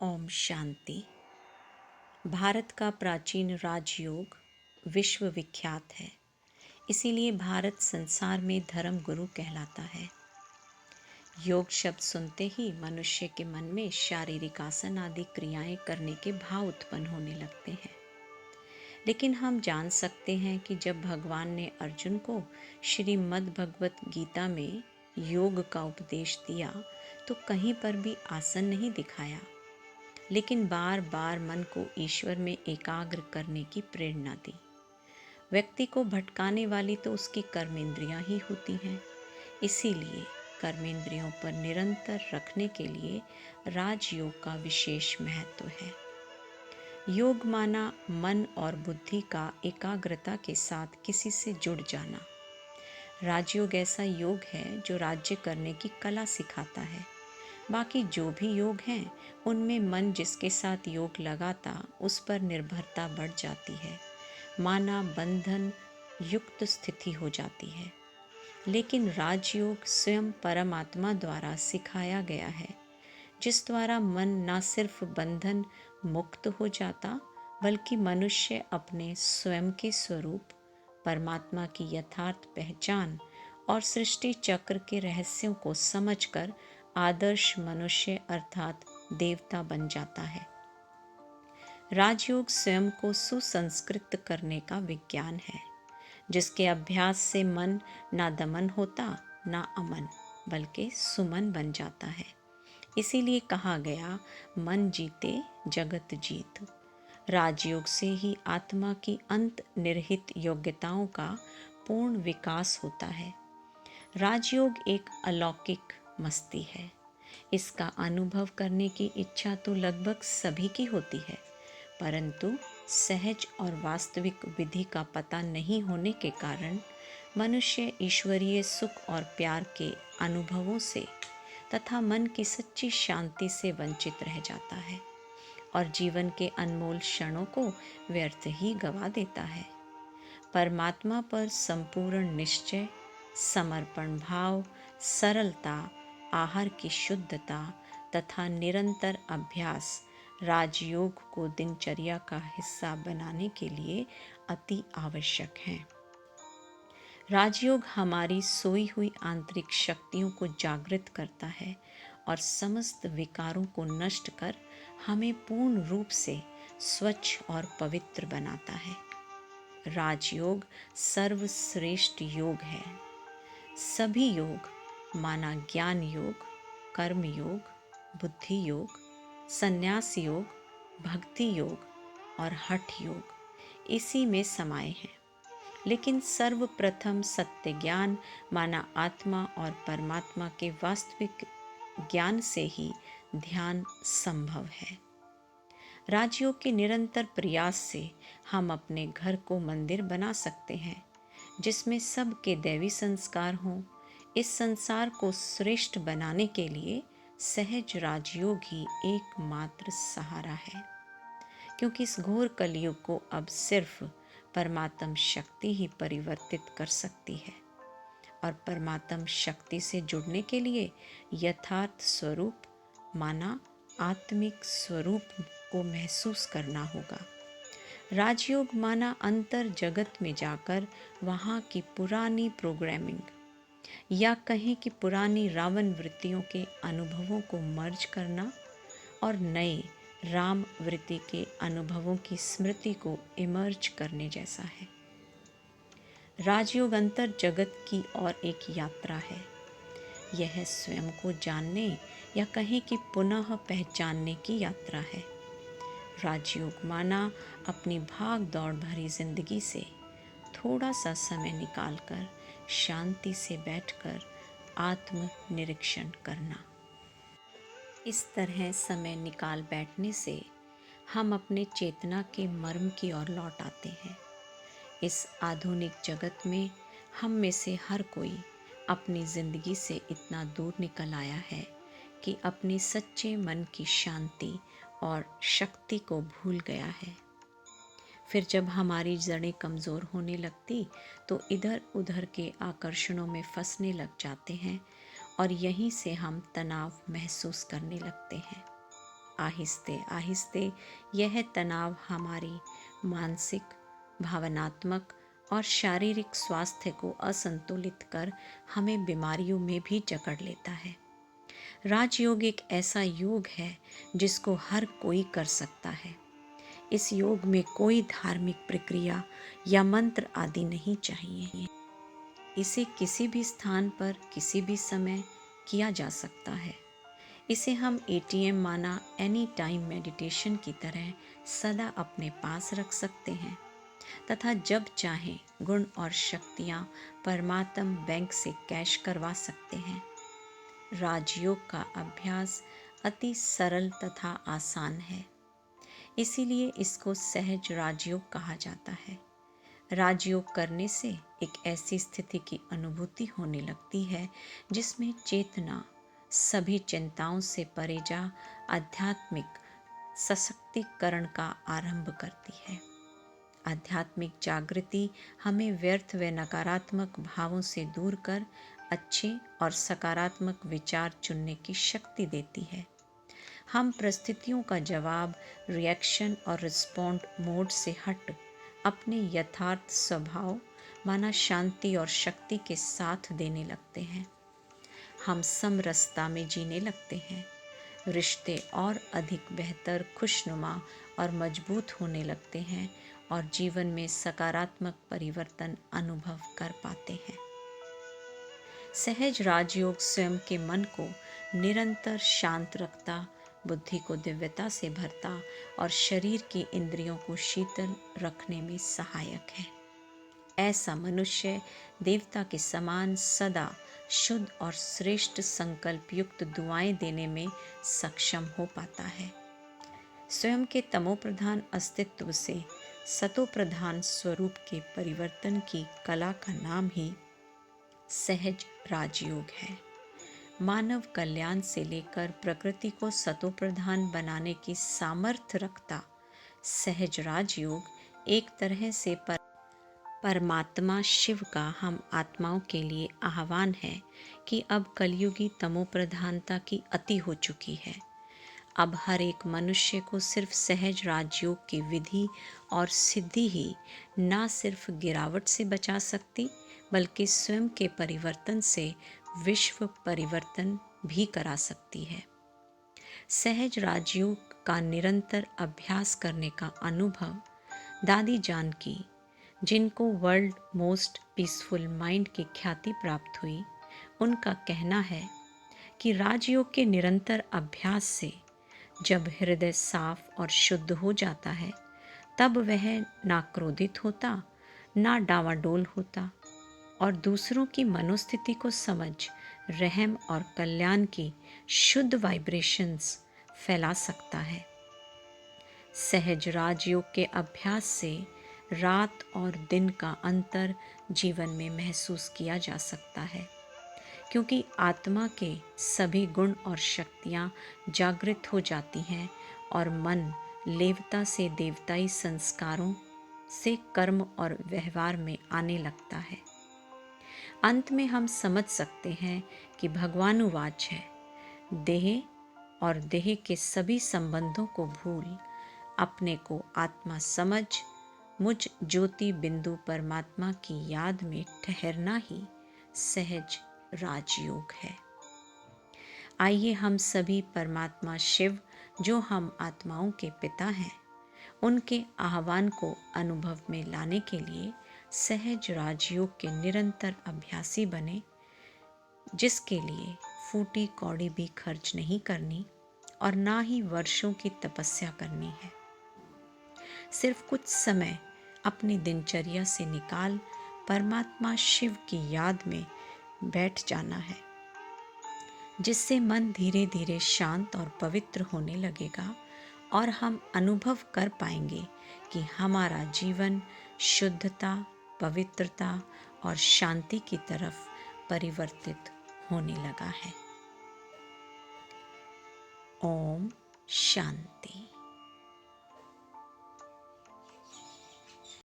ओम शांति। भारत का प्राचीन राजयोग विश्व विख्यात है। इसीलिए भारत संसार में धर्म गुरु कहलाता है। योग शब्द सुनते ही मनुष्य के मन में शारीरिक आसन आदि क्रियाएं करने के भाव उत्पन्न होने लगते हैं। लेकिन हम जान सकते हैं कि जब भगवान ने अर्जुन को श्रीमद् भगवत गीता में योग का उपदेश दिया तो कहीं पर भी आसन नहीं दिखाया, लेकिन बार बार मन को ईश्वर में एकाग्र करने की प्रेरणा दी। व्यक्ति को भटकाने वाली तो उसकी कर्मेंद्रियां ही होती हैं। इसीलिए कर्मेंद्रियों पर निरंतर रखने के लिए राजयोग का विशेष महत्व है। योग माना मन और बुद्धि का एकाग्रता के साथ किसी से जुड़ जाना। राजयोग ऐसा योग है जो राज्य करने की कला सिखाता है। बाकी जो भी योग हैं उनमें मन जिसके साथ योग लगाता उस पर निर्भरता बढ़ जाती है, माना बंधन युक्त स्थिति हो जाती है। लेकिन राजयोग स्वयं परमात्मा द्वारा सिखाया गया है, जिस द्वारा मन न सिर्फ बंधन मुक्त हो जाता बल्कि मनुष्य अपने स्वयं के स्वरूप, परमात्मा की यथार्थ पहचान और सृष्टि चक्र के रहस्यों को समझकर आदर्श मनुष्य अर्थात देवता बन जाता है। राजयोग स्वयं को सुसंस्कृत करने का विज्ञान है, जिसके अभ्यास से मन ना दमन होता ना अमन बल्कि सुमन बन जाता है। इसीलिए कहा गया, मन जीते जगत जीत। राजयोग से ही आत्मा की अंत निर्हित योग्यताओं का पूर्ण विकास होता है। राजयोग एक अलौकिक मस्ती है। इसका अनुभव करने की इच्छा तो लगभग सभी की होती है, परंतु सहज और वास्तविक विधि का पता नहीं होने के कारण मनुष्य ईश्वरीय सुख और प्यार के अनुभवों से तथा मन की सच्ची शांति से वंचित रह जाता है और जीवन के अनमोल क्षणों को व्यर्थ ही गवा देता है। परमात्मा पर संपूर्ण निश्चय, समर्पण भाव, सरलता, आहार की शुद्धता तथा निरंतर अभ्यास राजयोग को दिनचर्या का हिस्सा बनाने के लिए अति आवश्यक है। राजयोग हमारी सोई हुई आंतरिक शक्तियों को जागृत करता है और समस्त विकारों को नष्ट कर हमें पूर्ण रूप से स्वच्छ और पवित्र बनाता है। राजयोग सर्वश्रेष्ठ योग है। सभी योग माना ज्ञान योग, कर्म योग, बुद्धि योग, संन्यास योग, भक्ति योग और हठ योग इसी में समाये हैं। लेकिन सर्वप्रथम सत्य ज्ञान माना आत्मा और परमात्मा के वास्तविक ज्ञान से ही ध्यान संभव है। राजयोग के निरंतर प्रयास से हम अपने घर को मंदिर बना सकते हैं, जिसमें सबके दैवी संस्कार हों। इस संसार को श्रेष्ठ बनाने के लिए सहज राजयोग ही एकमात्र सहारा है, क्योंकि इस घोर कलयुग को अब सिर्फ परमात्म शक्ति ही परिवर्तित कर सकती है और परमात्म शक्ति से जुड़ने के लिए यथार्थ स्वरूप माना आत्मिक स्वरूप को महसूस करना होगा। राजयोग माना अंतर जगत में जाकर वहाँ की पुरानी प्रोग्रामिंग या कहें कि पुरानी रावण वृत्तियों के अनुभवों को मर्ज करना और नए राम वृत्ति के अनुभवों की स्मृति को इमर्ज करने जैसा है। राजयोग अंतर जगत की और एक यात्रा है। यह स्वयं को जानने या कहें कि पुनः पहचानने की यात्रा है। राजयोग माना अपनी भाग दौड़ भरी जिंदगी से थोड़ा सा समय निकालकर शांति से बैठकर आत्म निरीक्षण करना। इस तरह समय निकाल बैठने से हम अपने चेतना के मर्म की ओर लौट आते हैं। इस आधुनिक जगत में हम में से हर कोई अपनी जिंदगी से इतना दूर निकल आया है कि अपने सच्चे मन की शांति और शक्ति को भूल गया है। फिर जब हमारी जड़ें कमज़ोर होने लगती तो इधर उधर के आकर्षणों में फंसने लग जाते हैं और यहीं से हम तनाव महसूस करने लगते हैं। आहिस्ते आहिस्ते यह तनाव हमारी मानसिक, भावनात्मक और शारीरिक स्वास्थ्य को असंतुलित कर हमें बीमारियों में भी जकड़ लेता है। राजयोग एक ऐसा योग है जिसको हर कोई कर सकता है। इस योग में कोई धार्मिक प्रक्रिया या मंत्र आदि नहीं चाहिए। इसे किसी भी स्थान पर किसी भी समय किया जा सकता है। इसे हम एटीएम माना एनी टाइम मेडिटेशन की तरह सदा अपने पास रख सकते हैं तथा जब चाहें गुण और शक्तियाँ परमात्म बैंक से कैश करवा सकते हैं। राजयोग का अभ्यास अति सरल तथा आसान है, इसीलिए इसको सहज राजयोग कहा जाता है। राजयोग करने से एक ऐसी स्थिति की अनुभूति होने लगती है जिसमें चेतना सभी चिंताओं से परे जा आध्यात्मिक सशक्तिकरण का आरंभ करती है। आध्यात्मिक जागृति हमें व्यर्थ व नकारात्मक भावों से दूर कर अच्छे और सकारात्मक विचार चुनने की शक्ति देती है। हम परिस्थितियों का जवाब रिएक्शन और रिस्पॉन्ड मोड से हट अपने यथार्थ स्वभाव माना शांति और शक्ति के साथ देने लगते हैं। हम समरसता में जीने लगते हैं। रिश्ते और अधिक बेहतर, खुशनुमा और मजबूत होने लगते हैं और जीवन में सकारात्मक परिवर्तन अनुभव कर पाते हैं। सहज राजयोग स्वयं के मन को निरंतर शांत रखता, बुद्धि को दिव्यता से भरता और शरीर की इंद्रियों को शीतल रखने में सहायक है। ऐसा मनुष्य देवता के समान सदा शुद्ध और श्रेष्ठ संकल्प युक्त दुआएं देने में सक्षम हो पाता है। स्वयं के तमोप्रधान अस्तित्व से सतोप्रधान स्वरूप के परिवर्तन की कला का नाम ही सहज राजयोग है। मानव कल्याण से लेकर प्रकृति को सतोप्रधान बनाने की सामर्थ्य रखता सहज राजयोग एक तरह से परमात्मा शिव का हम आत्माओं के लिए आह्वान है कि अब कलयुगी तमोप्रधानता की अति हो चुकी है। अब हर एक मनुष्य को सिर्फ सहज राजयोग की विधि और सिद्धि ही ना सिर्फ गिरावट से बचा सकती बल्कि स्वयं के परिवर्तन से विश्व परिवर्तन भी करा सकती है। सहज राजयोग का निरंतर अभ्यास करने का अनुभव दादी जान की, जिनको वर्ल्ड मोस्ट पीसफुल माइंड की ख्याति प्राप्त हुई, उनका कहना है कि राजयोग के निरंतर अभ्यास से जब हृदय साफ और शुद्ध हो जाता है तब वह ना क्रोधित होता, ना डावाडोल होता और दूसरों की मनोस्थिति को समझ रहम और कल्याण की शुद्ध वाइब्रेशंस फैला सकता है। सहज राजयोग के अभ्यास से रात और दिन का अंतर जीवन में महसूस किया जा सकता है, क्योंकि आत्मा के सभी गुण और शक्तियाँ जागृत हो जाती हैं और मन लेवता से देवताई संस्कारों से कर्म और व्यवहार में आने लगता है। अंत में हम समझ सकते हैं कि भगवानुवाच है, देह और देह के सभी संबंधों को भूल अपने को आत्मा समझ मुझ ज्योति बिंदु परमात्मा की याद में ठहरना ही सहज राजयोग है। आइए हम सभी परमात्मा शिव, जो हम आत्माओं के पिता हैं, उनके आह्वान को अनुभव में लाने के लिए सहज राजयोग के निरंतर अभ्यासी बने, जिसके लिए फूटी कौड़ी भी खर्च नहीं करनी और ना ही वर्षों की तपस्या करनी है। सिर्फ कुछ समय अपनी दिनचर्या से निकाल परमात्मा शिव की याद में बैठ जाना है, जिससे मन धीरे धीरे शांत और पवित्र होने लगेगा और हम अनुभव कर पाएंगे कि हमारा जीवन शुद्धता, पवित्रता और शांति की तरफ परिवर्तित होने लगा है। ओम शांति।